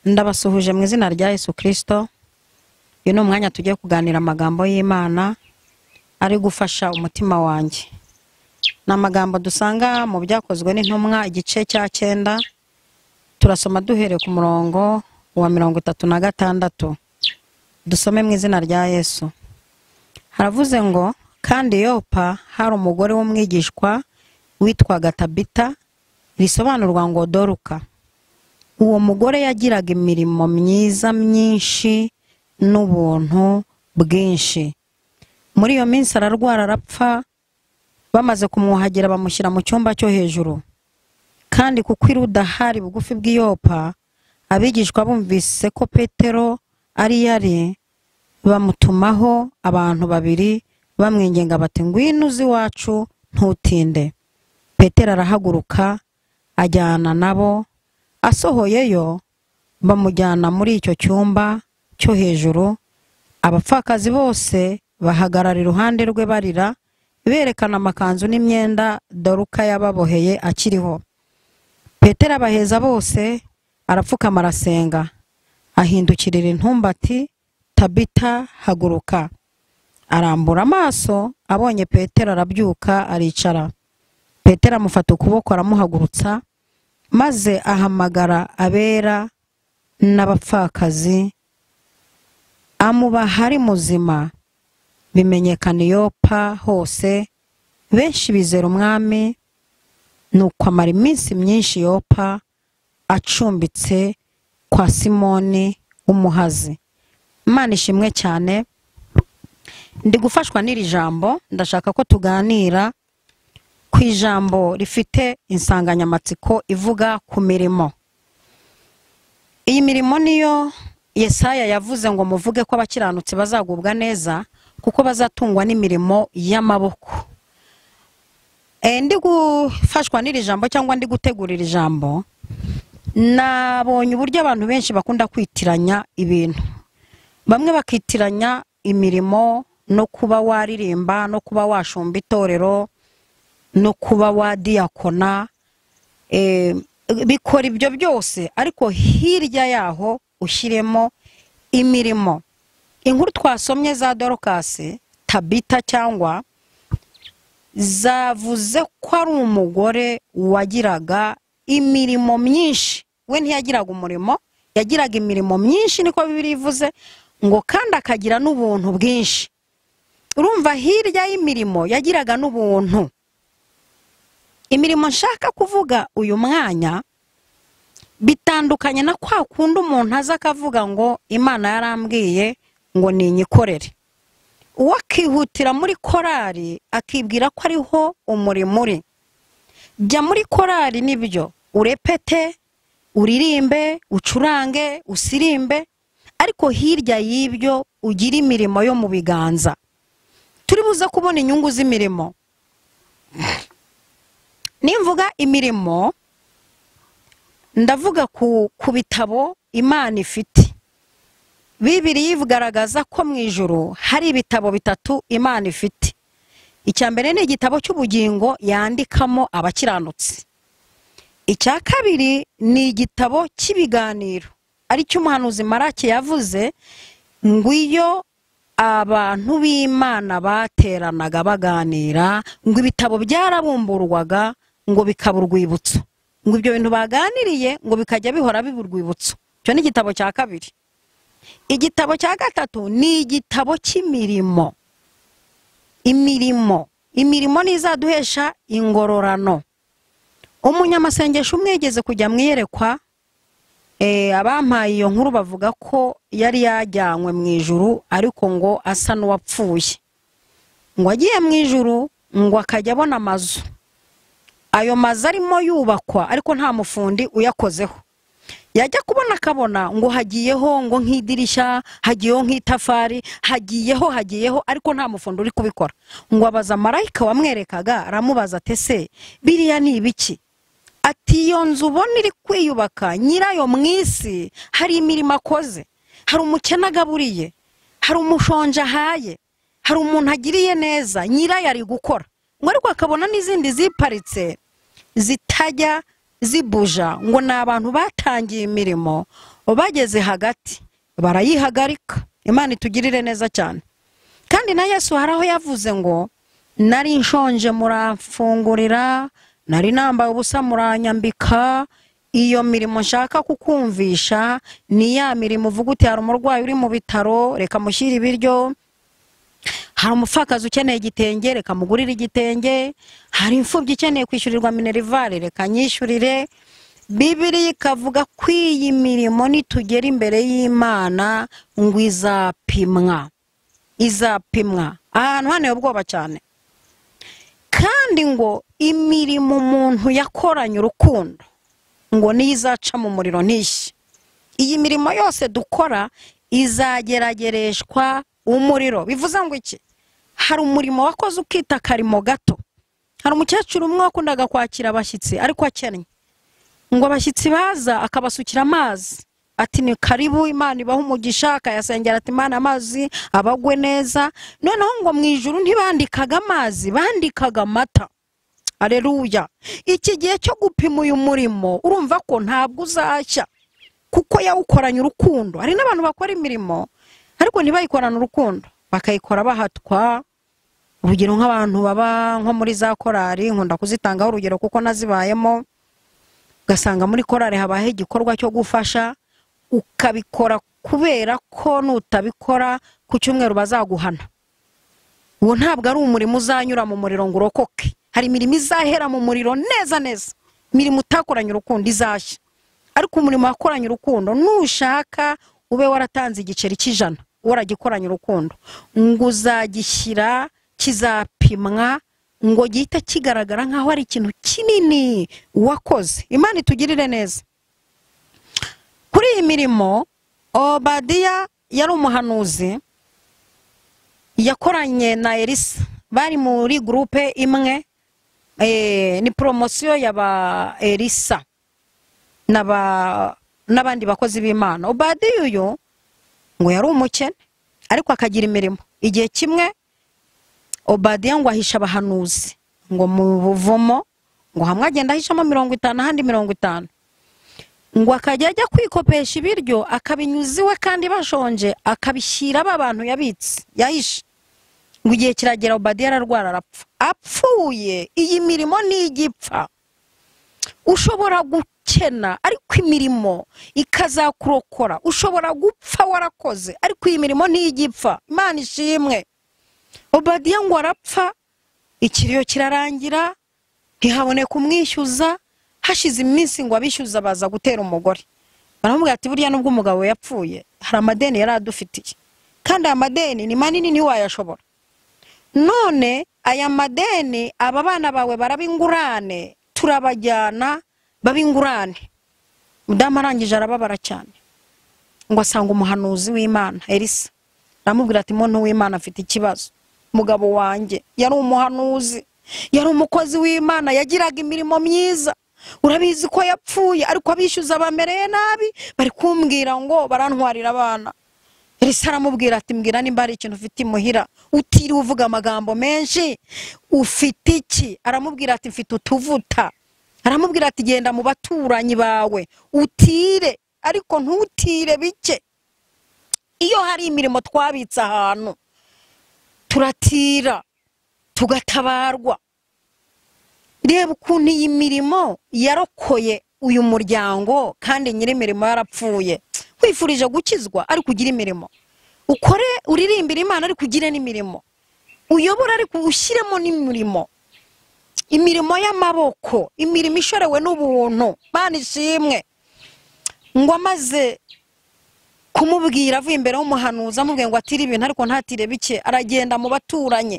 Ndabasuhuje mu izina rya Yesu Kristo. Uyu ni umwanya tugiye kuganira amagambo y'Imana ari gufasha umutima wanjye. Ni amagambo dusanga mu byakozwe n'intumwa igice cya 9. Turasoma duhere ku murongo wa 36. Dusome mu izina rya Yesu. Haravuze ngo, kandi Yopa hari umugore w'umwigishwa witwaga Tabita, risobanurwa ngo Doruka. Uwo mugore yagiraga imirimo myiza myinshi n'ubuntu bwinshi. Muri iyo minsi ararwara arapfa, bamaze kumwuhagira bamushyira mu cyumba cyo hejuru. Kandi kuko irudahari bugufi bw'Iyopa, abigishwa bumvise ko Petero ari yari, bamutumaho abantu 2 bamwinginga bati, ngwino uzi iwacu ntutinde. Petero arahaguruka ajyana nabo. Asohoyeyo bamujyana muri icyo cyumba cyo hejuru. Abapfakazi bose bahagarara iruhande rwe barira, berekana amakanzu n'imyenda Doruka yababoheye akiriho. Petero abaheza bose, arapfukama arasenga, ahindukirira intumba ati, Tabita haguruka. Arambura amaso, abonye Petero arabyuka aricara. Petero amufata ukuboko aramuhagurutsa, maze ahamagara abera n'abapfakazi, amubaha ari muzima. Bimenyekana Yopa hose, benshi bizera umwami. Nuko amara iminsi myinshi Yopa acumbitse kwa Simoni umuhazi. Imana ishimwe cyane. Ndi gufashwa n'iri jambo, ndashaka ko tuganira ku ijambo rifite insanganyamatsiko ivuga ku mirimo. Iyi mirimo niyo Yesaya yavuze ngo muvuge ko abakiranutsi bazagubwa neza, kuko bazatungwa n'imirimo y'amaboko. Ndi gufashwa n'iri jambo cyangwa ndi gutegurira ijambo, nabonye uburyo abantu benshi bakunda kwitiranya ibintu. Bamwe bakitiranya imirimo no kuba waririmba, no kuba washumba itorero, no kuba wadiyakona. Bikora ibyo byose, ariko hirya yaho ushyiremo imirimo. Inkuru twasomye za Dorukasi, Tabita cyangwa, zavuze ko ari umugore wagiraga imirimo myinshi. We ntiyagiraga umurimo, yagiraga imirimo myinshi, niko Bibiliya ivuze ngo, kandi akagira n'ubuntu bwinshi. Urumva, hirya y'imirimo yagiraga n'ubuntu. Imirimo nshaka kuvuga uyu mwanya bitandukanye na kwa kundi umuntu aza akavuga ngo Imana yarambwiye ngo ninyikorere. Uwakihutira muri korari akibwira ko ariho umurimo uri. Jya muri korari nibyo, urepete, uririmbe, ucurange, usirimbe, ariko hirya y'ibyo ugira imirimo yo mu biganza. Turi buze kubona inyungu z'imirimo. Nimvuga imirimo, ndavuga ku bitabo Imana ifite. Bibiliya igaragaza ko mu ijuru hari ibitabo 3 Imana ifite. Icya mbere ni igitabo cy'ubugingo yandikamo abakiranutsi. Icya kabiri ni igitabo cy'ibiganiro, ari cyo umuhanuzi Maraki yavuze ngo iyo abantu b'Imana bateranaga baganira, ngo ibitabo byarabumburwaga ngo bikaba urwibutso, ngo ibyo bintu baganiriye ngo bikajya bihora biba urwibutso. Cyo ni igitabo cya kabiri. Igitabo cya gatatu ni igitabo cy'imirimo. Imirimo nizaduhesha ingororano. Umunyamasengesho umwe yigeze kujya mwiyerekwa, abampaye iyo nkuru bavuga ko yari yajyanywe mu ijuru, ariko ngo asa n'uwapfuye. Ngo agiye mu ijuru, ngo akajya abona amazu. Ayo mazu arimo yubakwa, ariko nta mufundi uyakozeho. Yajya kubona akabona ngo hagiyeho ngo nk'idirishya, hagiyeho nk'itafari, hagiyeho, ariko nta mufundi uri kubikora. Ngo abaza marayika wamwerekaga, aramubaza ati, se biriya ni ibiki? Ati, iyo nzu ubona iri kwiyubaka, nyirayo mu isi hari imirimo akoze. Hari umukene agaburiye, hari umushonje ahaye, hari umuntu agiriye neza, nyirayo ari gukora. Ngo ariko akabona n'izindi ziparitse zitajya zibuja, ngo ni abantu batangiye imirimo bageze hagati barayihagarika. Imana itugirire neza cyane. Kandi na Yesu haraho yavuze ngo nari nshonje muramfungurira, nari nambaye ubusa muranyambika. Iyo mirimo nshaka kukumvisha ni ya mirimo uvuga uti hari umurwayi uri mu bitaro reka mushyire ibiryo, hari umupfakazi ukeneye igitenge reka mugurire igitenge, hari imfubyi ikeneye kwishyurirwa minerivare reka nyishyurire. Bibiliya ikavuga ko iyi mirimo nitugera imbere y'Imana ngo izapimwa ahantu haneye ubwoba cyane. Kandi ngo imirimo umuntu yakoranye urukundo ngo niyo izaca mu muriro ntishye. Iyi mirimo yose dukora izageragereshwa umuriro. Bivuze ngo iki? Hari umurimo wakoze ukita karimo gato. Hari umukecuru umwe wakundaga kwakira abashyitsi ariko akennye, ngo abashyitsi baza akabasukira amazi ati ni karibu, Imana ibaha umugisha, akayasengera ati Imana amazi abagwe neza. Noneho ngo mu ijuru ntibandikaga amazi, bandikaga amata. Haleluya. Iki gihe cyo gupima uyu murimo urumva ko ntabwo uzashya kuko yawukoranye urukundo. Hari n'abantu bakora imirimo ariko ntibayikorana urukundo, bakayikora bahatwa. Urugero nk'abantu baba nko muri za korari, nkunda kuzitangaho urugero kuko nazibayemo. Ugasanga muri korari habaho igikorwa cyo gufasha, ukabikora kubera ko nutabikora ku cyumweru bazaguhana. Uwo ntabwo ari umurimo uzanyura mu muriro ngo urokoke. Hari imirimo izahera mu muriro neza neza, imirimo utakoranye urukundo izashya. Ariko umurimo wakoranye urukundo nushaka ube waratanze igiceri cy'ijana waragikoranye urukundo, ngo uzagishyira kizapimwa, ngo gihita kigaragara nkaho ari ikintu kinini wakoze. Imana itugirire neza. Kuri iyi mirimo Obadiya yari umuhanuzi, yakoranye na Elisa, bari muri groupe imwe. Ni promosiyo yaba Elisa n'abandi bakozi b'Imana. Obadiya uyu ngo yari umukene ariko akagira imirimo. Igihe kimwe Obadiya ngo ahisha abahanuzi ngo mu buvumo, ngo hamwe agenda ahishamo 50 ahandi 50, ngo akajya ajya kwikopesha ibiryo akabinyuziwe kandi bashonje akabishyira abantu yabitse yahishe. Ngo igihe kiragera Obadiya ararwara arapfa. Apfuye iyi mirimo ni igipfa. Ushobora gukena ariko imirimo ikazakurokora. Ushobora gupfa warakoze ariko iyi mirimo ni igipfa. Imana ishimwe. Obadiya ngo arapfa, ikiriyo kirarangira, ntihabone kumwishyuza. Hashize iminsi ngo abishyuza baza gutera umugore. Baramubwira ati burya nubwo umugabo yapfuye hari amadeni yari adufitiye, kandi amadeni ni manini ntiwayashobora. None aya madeni aba bana bawe barabingurane, turabajyana babingurane. Mudamu arangije arababara cyane, ngo asanga umuhanuzi w'Imana Elisa. Aramubwira ati muntu w'Imana afite ikibazo. Mugabo wanjye yari umuhanuzi, yari umukozi w'Imana, yagiraga imirimo myiza. Urabizi ko yapfuye ariko abishyuza bamereye nabi, bari kumbwira ngo barantwarira abana. Elisa aramubwira ati mbwira nimba ari ikintu ufite imuhira, utiri uvuga amagambo menshi, ufite iki? Aramubwira ati mfite utuvuta. Aramubwira ati genda mu baturanyi bawe utire, ariko ntutire bike. Iyo hari imirimo twabitse ahantu turatira tugatabarwa. Reba ukuntu iyi mirimo yarokoye uyu muryango, kandi nyiri imirimo yarapfuye. Kwifurije gukizwa ari kugira imirimo, ukore uririmbira Imana ari kugira n'imirimo, uyobora ari ushyiremo n'imirimo, imirimo y'amaboko, imirimo ishorewe n'ubuntu. Mana ishimwe. Ngo amaze kumubwira avuye imbere y'umuhanuzi amubwiye ngo atire ibintu ariko ntatire bike, aragenda mu baturanye.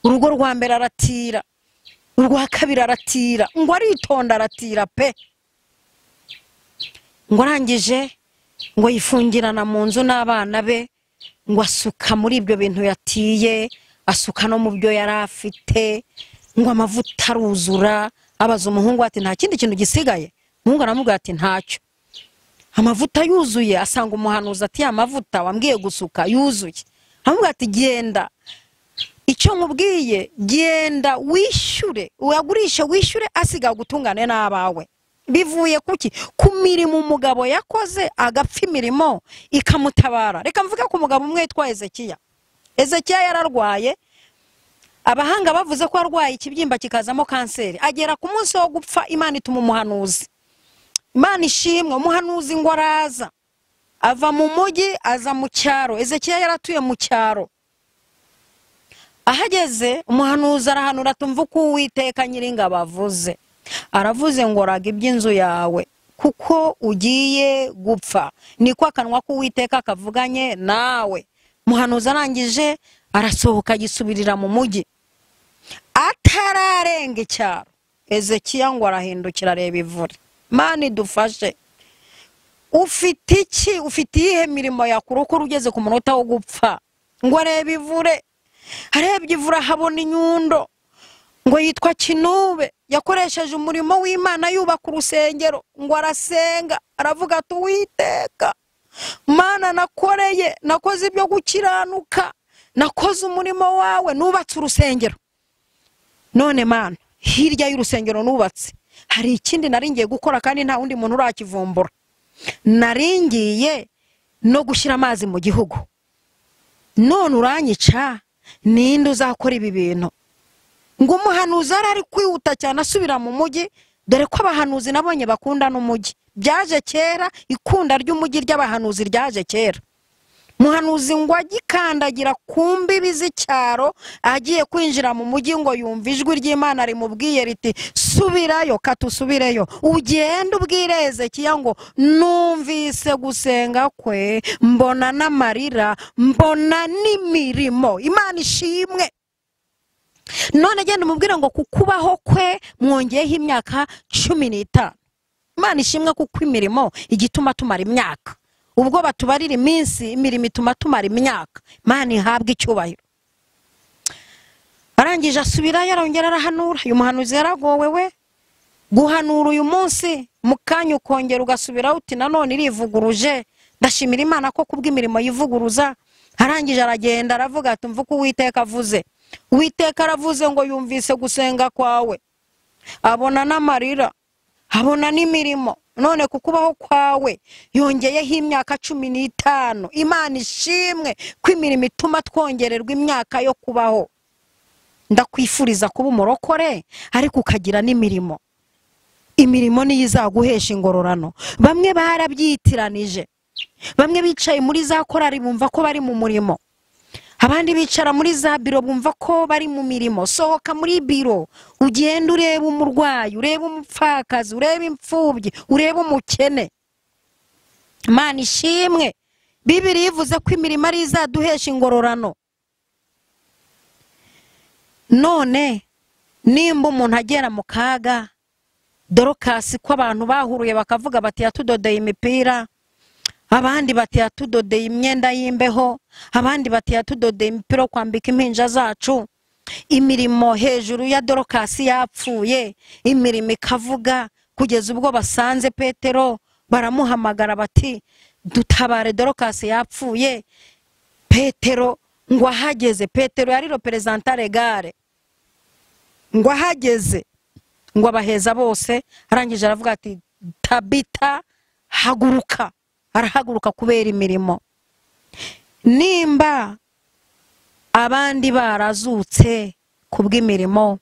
Urugo rwa mbere aratira, urwa kabiri aratira, ngo aritonda aratira pe. Ngo arangije ngo yifungirana mu nzu n'abana be, ngo asuka muri ibyo bintu yatiye, asuka no mu byo yari afite, ngo amavuta aruzura. Abaza umuhungu ati nta kindi kintu gisigaye? Umuhungu aramubwira ati ntacyo. Amavuta yuzuye, asanga umuhanuzi ati ya mavuta wambwiye gusuka yuzuye. Aramubwira ati genda, icyo nkubwiye genda wishyure, uyagurishe wishyure, asiga gutungane n'abawe. bivuye kuki? Ku mirimo umugabo yakoze agapfa imirimo ikamutabara. Reka mvuge ku mugabo umwe yitwa Ezekiya. Ezekiya yararwaye, abahanga bavuze ko arwaye ikibyimba kikazamo kanseri. Agera ku munsi wo gupfa, Imana ituma umuhanuzi. Imana ishimwe, umuhanuzi ngo araza, ava mu mujyi aza mu cyaro. Ezekiya yaratuye mu cyaro. Ahageze umuhanuzi arahanura, tumva ko Uwiteka Nyiringabo avuze. Aravuze ngo raga iby'inzu yawe kuko ugiye gupfa. Niko akanwa k'Uwiteka kavuganye nawe. Umuhanuzi arangije arasohoka gisubirira mu mujyi. Atararenga icyaro, Ezekiya ngo arahindukira areba ivure. Mana idufashe. Ufite iki? Ufite iyihe mirimo yakurokora ugeze ku munota wo gupfa? Ngo areba ivure. Arebye ivure habona inyundo. Ngo yitwa Kinube, yakoresheje umurimo w'Imana yubaka urusengero. Ngo arasenga, aravuga ati Uwiteka Mana, nakoreye, nakoze ibyo gukiranuka, nakoze umurimo wawe, nubatse urusengero. None Mana, hirya y'urusengero nubatse hari ikindi naringiye gukora kandi nta wundi muntu urakivumbura. Naringiye no gushyira amazi mu gihugu. None uranyica, ninde uzakora ibi bintu? Ngo umuhanuzi ari kwihuta cyane asubira mu mujyi, dore ko abahanuzi nabonye bakunda n'umujyi. Byaje kera, ikunda ry'umujyi ry'abahanuzi ryaje kera. Muhanuzi ngo agikandagira ku mbibi z'icyaro, agiye kwinjira mu mujyi, ngo yumva ijwi ry'Imana rimubwiye riti subirayo, katusubireyo, ugende ubwire Ezekiya ngo numvise gusenga kwe, mbona n'amarira, mbona n'imirimo. Imana ishimwe. None genda umubwire ngo kukubaho kwe mwongeyeho imyaka 15. Imana ishimwe kuko imirimo igituma tumara imyaka. Ubwo batubarira iminsi, imirimo ituma tumara imyaka. Imana ihabwe icyubahiro. Arangije asubirayo arongera arahanura. Uyu muhanuzi yaragowe we. Guhanura uyu munsi mukanya ukongera ugasubira uti nanone irivuguruje. Ndashimira Imana ko kubw'imirimo yivuguruza. Arangije aragenda aravuga ati mvuga ko Uwiteka avuze. Uwiteka aravuze ngo yumvise gusenga kwawe, abona n'amarira, abona n'imirimo. None kukubaho kwawe yongeyeho imyaka 15. Imana ishimwe ko imirimo ituma twongererwa imyaka yo kubaho. Ndakwifuriza kuba umurokore ariko ukagira n'imirimo. Imirimo niyo izaguhesha ingororano. Bamwe barabyitiranije. Bamwe bicaye muri za korari bumva ko bari mu murimo. Abandi bicara muri za biro bumva ko bari mu mirimo. Sohoka muri biro, ugenda ureba umurwayi, ureba umupfakazi, ureba imfubyi, ureba umukene. Imana ishimwe. Bibiliya ivuze ko imirimo ari izaduhesha ingororano. None nimba umuntu agera mu kaga, Dorokasi ko abantu bahuruye bakavuga bati yatudodeye imipira, abandi bati yatudodeye imyenda y'imbeho, abandi bati yatudodeye imipira kwambika impinja zacu. Imirimo hejuru ya Dorokasi yapfuye, imirimo ikavuga kugeza ubwo basanze Petero baramuhamagara bati dutabare Dorokasi yapfuye. Petero ngo ahageze, Petero yari representant legale, ngo ahageze ngo abaheza bose. Arangije aravuga ati Tabita haguruka. Arahaguruka kubera imirimo. Nimba abandi barazutse kubw'imirimo,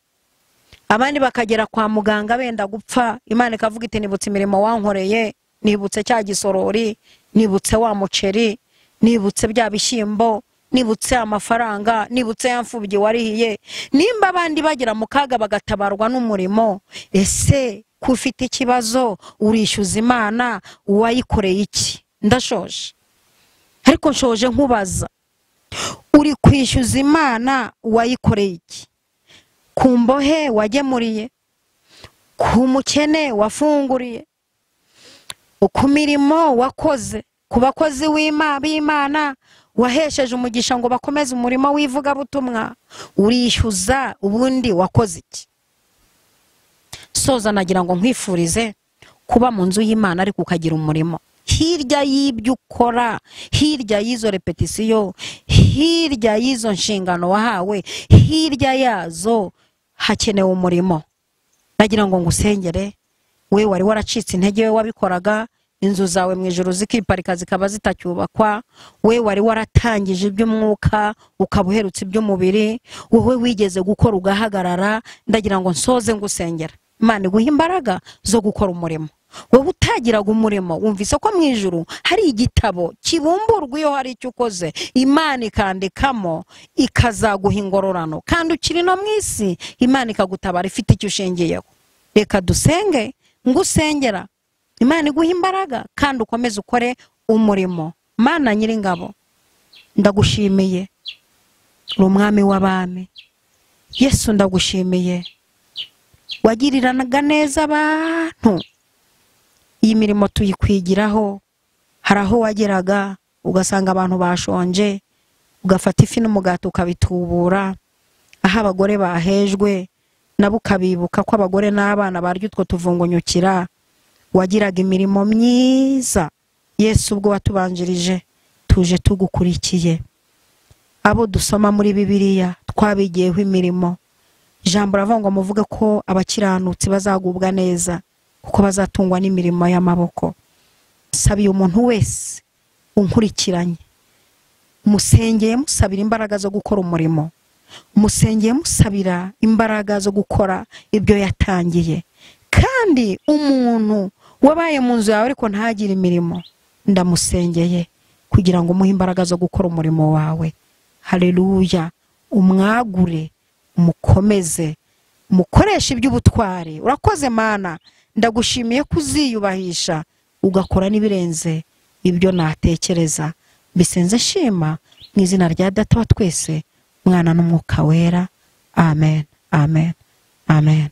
abandi bakagera kwa muganga benda gupfa, Imana ikavuga iti nibutse imirimo wankoreye, nibutse cya gisorori, nibutse wa muceri, nibutse bya bishyimbo, nibutse amafaranga, nibutse yamfubye warihiye. Nimba abandi bagira mu kaga bagatabarwa n'umurimo, ese kufite ikibazo urishyuza Imana uwayikoreye iki? Ndashoje ariko nshoje nkubaza, uri kwishyuza Imana uwayikoreye iki? Ku mbohe wagemuriye, ku mukene wafunguriye, ku mirimo wakoze, ku bakozi b'Imana wahesheje umugisha ngo bakomeze umurimo w'ivugabutumwa, urishyuza ubundi wakoze iki? Soza nagira ngo nkwifurize kuba mu nzu y'Imana ariko ukagira umurimo. Hirya y'ibyo ukora, hirya y'izo repetisiyo, hirya y'izo nshingano wahawe, hirya yazo hakenewe umurimo. Nagira ngo ngusengere we wari waracitse intege, we wabikoraga, inzu zawe mu ijuru zikiparika zikaba zitacyubakwa, we wari waratangije iby'umwuka ukaba uherutse iby'umubiri, wowe wigeze gukora ugahagarara, ndagira ngo nsoze ngusengera. Imana iguha imbaraga zo gukora umurimo. Wowe utagiraga umurimo, wumvise ko mu ijuru hari igitabo kibumburwa iyo hari icyo ukoze, Imana ikandikamo ikazaguha ingororano, kandi ukiri no mu isi Imana ikagutabara ifite icyo ushingiyeho. Reka dusenge ngusengera, Imana iguha imbaraga kandi ukomeze ukore umurimo. Mana Nyiringabo, ndagushimiye, uri umwami w'abami. Yesu ndagushimiye, wagiriranaga neza abantu. Iyi mirimo tuyikwigiraho, hari aho wageraga ugasanga abantu bashonje, ugafata ifi n'umugati ukabitubura, aho abagore bahejwe nabo ukabibuka ko abagore n'abana barya utwo tuvungunyukira. Wagiraga imirimo myiza. Yesu, ubwo watubanjirije tuje tugukurikiye. Abo dusoma muri Bibiliya twabigiyeho imirimo. Ijambo ravuga ngo muvuge ko abakiranutsi bazagubwa neza kuko bazatungwa n'imirimo y'amaboko. Sabiye umuntu wese unkurikiranye, musengeye musabira imbaraga zo gukora umurimo, musengeye musabira imbaraga zo gukora ibyo yatangiye. Kandi umuntu wabaye mu nzu yawe ariko ntagire imirimo, ndamusengeye kugira ngo umuhe imbaraga zo gukora umurimo wawe. Haleluya. Umwagure, umukomeze, mukoresha iby'ubutwari. Urakoze Mana, ndagushimiye kuziyubahisha ugakora n'ibirenze ibyo natekereza. Bisenze shima mu izina rya Data wa twese, Mwana n'Umwuka wera. Amen, amen, amen.